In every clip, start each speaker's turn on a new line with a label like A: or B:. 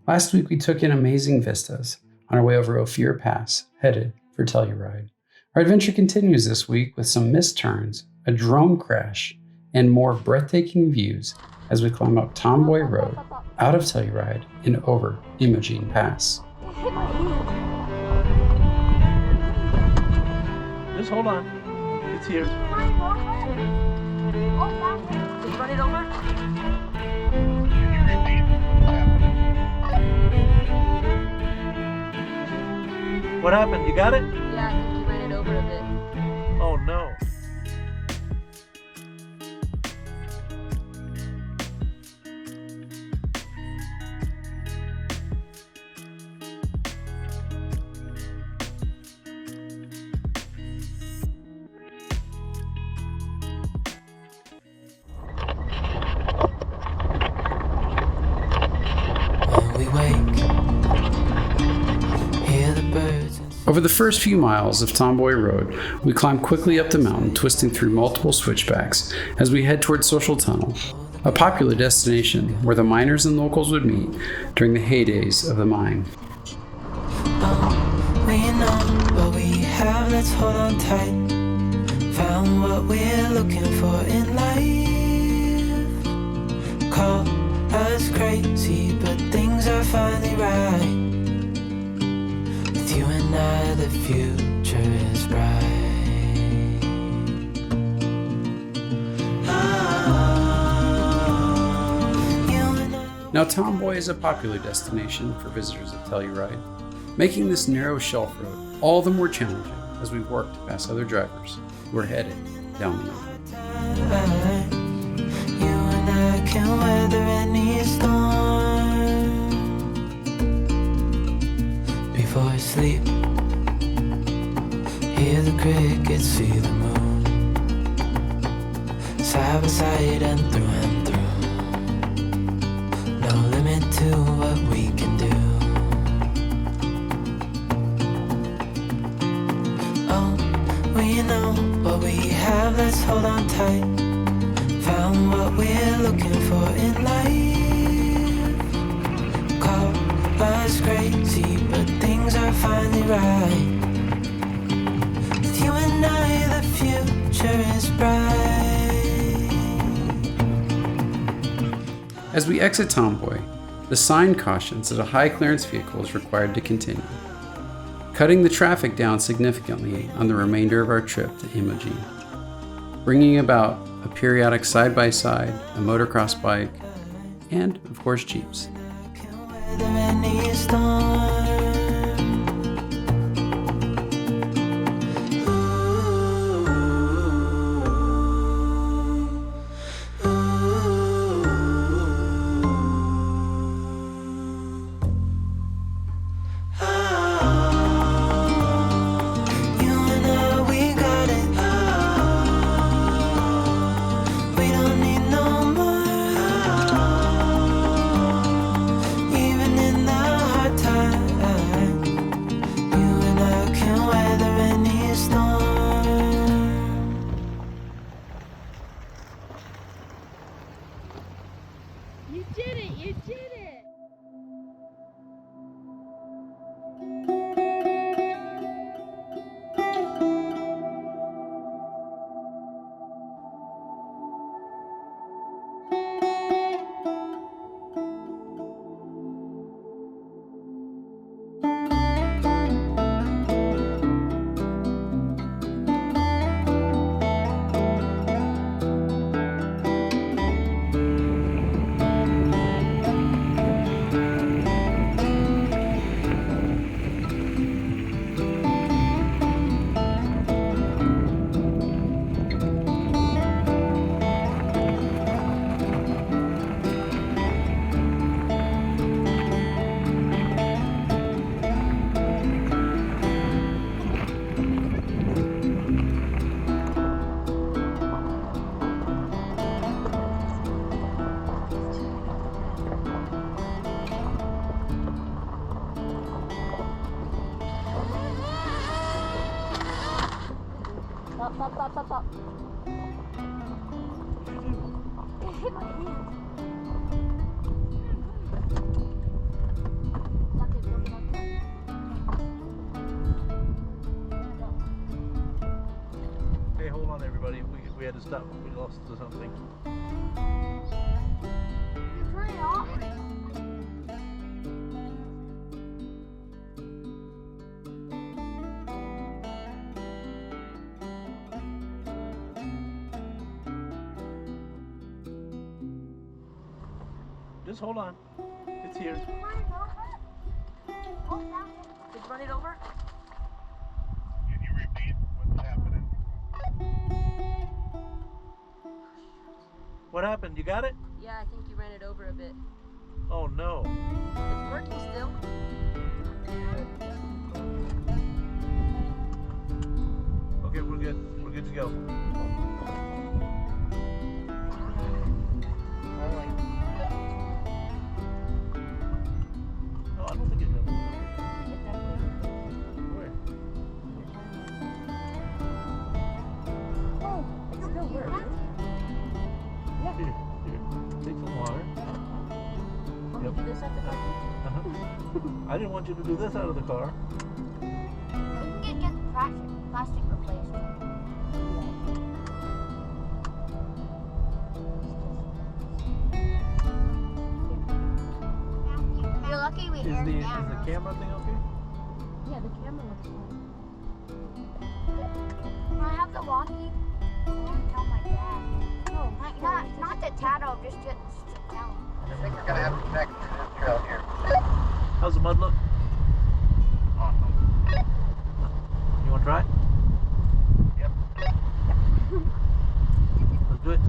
A: Last week we took in amazing vistas on our way over Ophir Pass, headed for Telluride. Our adventure continues this week with some missed turns, a drone crash, and more breathtaking views as we climb up Tomboy Road, out of Telluride, and over Imogene Pass.
B: Just hold on. It's here.
C: Just run it over.
B: What happened? You got it?
C: Yeah, I think you ran it over a bit.
B: Oh no.
A: Over the first few miles of Tomboy Road, we climb quickly up the mountain, twisting through multiple switchbacks as we head toward Social Tunnel, a popular destination where the miners and locals would meet during the heydays of the mine.
D: We know what we have, let's hold on tight. Found what we're looking for in life. Call us crazy, but things are finally right. With you and I, the future is bright.
A: Now, Tomboy is a popular destination for visitors of Telluride, making this narrow shelf road all the more challenging as we work to pass other drivers who are headed down the mountain.
D: You and I can weather any storm. Before sleep, hear the crickets, see the moon. Side by side and through. No limit to what we can do. Oh, we know what we have, let's hold on tight. Found what we're looking for in life. Call us crazy, but things are finally right. With you and I, the future is bright.
A: As we exit Tomboy, the sign cautions that a high clearance vehicle is required to continue, cutting the traffic down significantly on the remainder of our trip to Imogene, bringing about a periodic side-by-side, a motocross bike, and, of course, Jeeps.
C: You did it! You did it! Stop. It hit my hand.
B: to stop when we lost to something.
C: Turn it off.
B: Just hold on. It's here.
C: Did you run it over?
E: Can you repeat what's happening?
B: What happened? You got it?
C: Yeah, I think you ran it over a bit.
B: Oh no.
C: It's working still.
B: Okay, we're good. We're good to go. Oh, I don't think it will. Where?
C: Oh, it still works.
B: Here. Take some water.
C: Want me to do this at the car?
B: I didn't want you to do this out of the car.
F: We can get the plastic replaced. You're lucky we
B: Is
F: heard
B: the
F: cameras.
B: camera thing okay?
C: Yeah, the camera looks fine.
F: Can I have the walkie? I want to tell my dad.
C: Oh,
F: Not to tattle, just to tell him.
E: I think we're gonna have to connect to this trail here.
B: How's the mud look?
E: Awesome.
B: You want to try?
E: Yep.
B: Let's do it.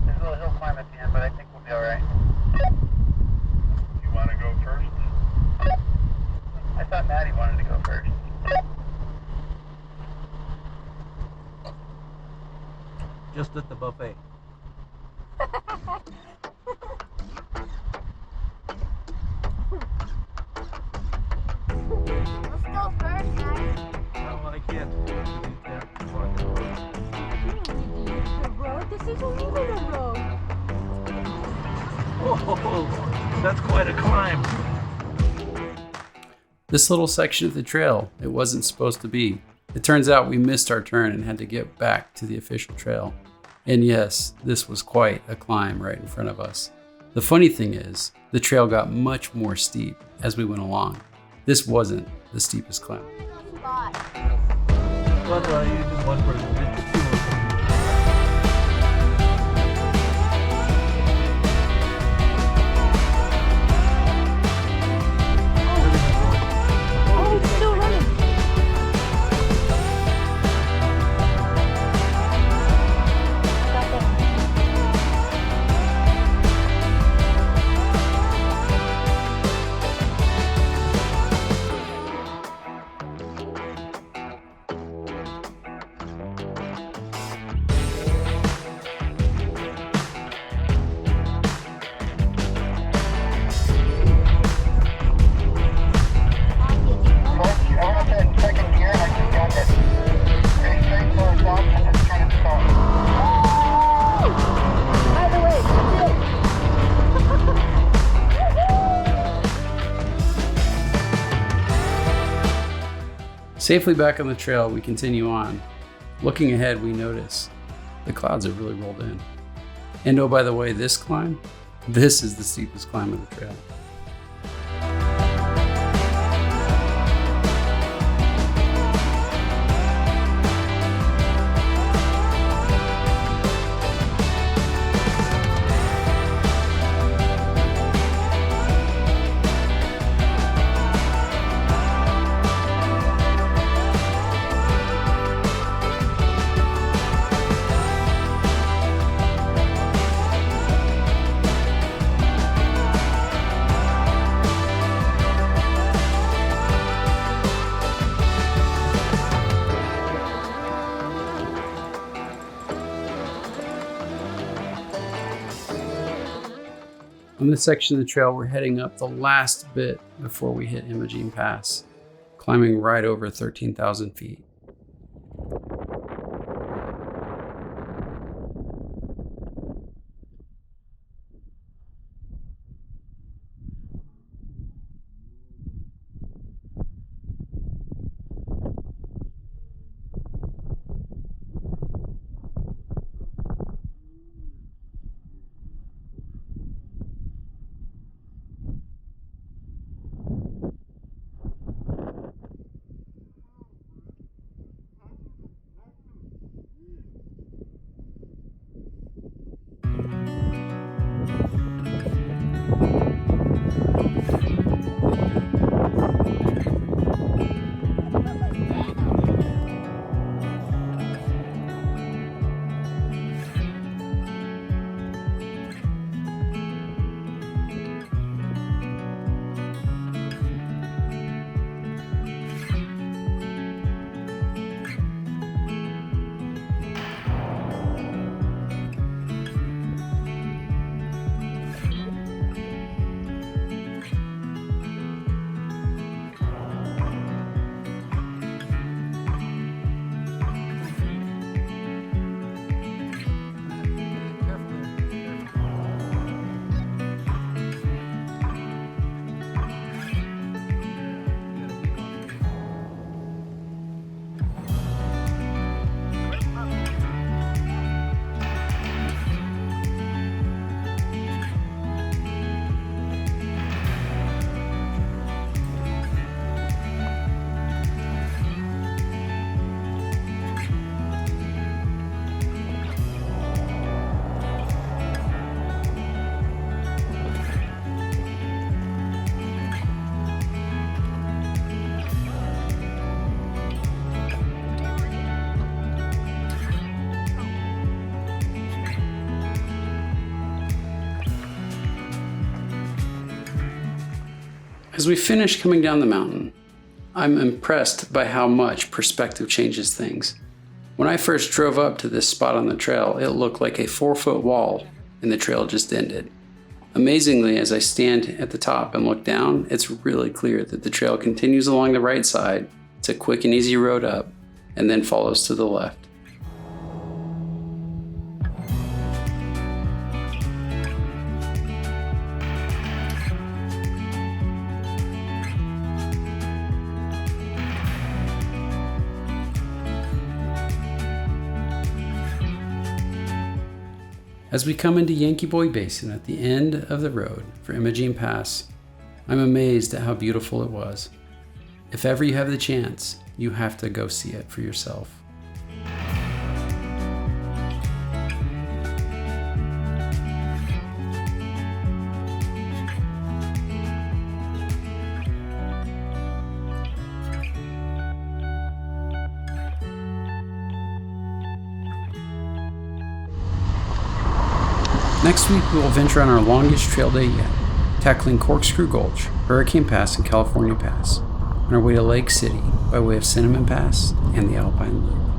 E: There's a little hill climb at the end, but I think we'll be alright. You wanna go first? I thought Maddie wanted to go first.
B: Just at the buffet.
F: Let's go first, guys.
B: No, I can't. Yeah.
C: The road? This isn't even a road.
B: Oh, that's quite a climb.
A: This little section of the trail, it wasn't supposed to be. It turns out we missed our turn and had to get back to the official trail. And yes, this was quite a climb right in front of us. The funny thing is, the trail got much more steep as we went along. This wasn't the steepest climb.
F: Spot.
B: Well, you just one person. Two of them.
C: Oh, it's still running.
A: Safely back on the trail, we continue on. Looking ahead, we notice the clouds have really rolled in. And oh, by the way, this climb, this is the steepest climb of the trail. On this section of the trail, we're heading up the last bit before we hit Imogene Pass, climbing right over 13,000 feet. As we finish coming down the mountain, I'm impressed by how much perspective changes things. When I first drove up to this spot on the trail, it looked like a 4-foot wall and the trail just ended. Amazingly, as I stand at the top and look down, it's really clear that the trail continues along the right side. It's a quick and easy road up and then follows to the left. As we come into Yankee Basin at the end of the road for Imogene Pass, I'm amazed at how beautiful it was. If ever you have the chance, you have to go see it for yourself. Next week, we will venture on our longest trail day yet, tackling Corkscrew Gulch, Hurricane Pass, and California Pass, on our way to Lake City by way of Cinnamon Pass and the Alpine Loop.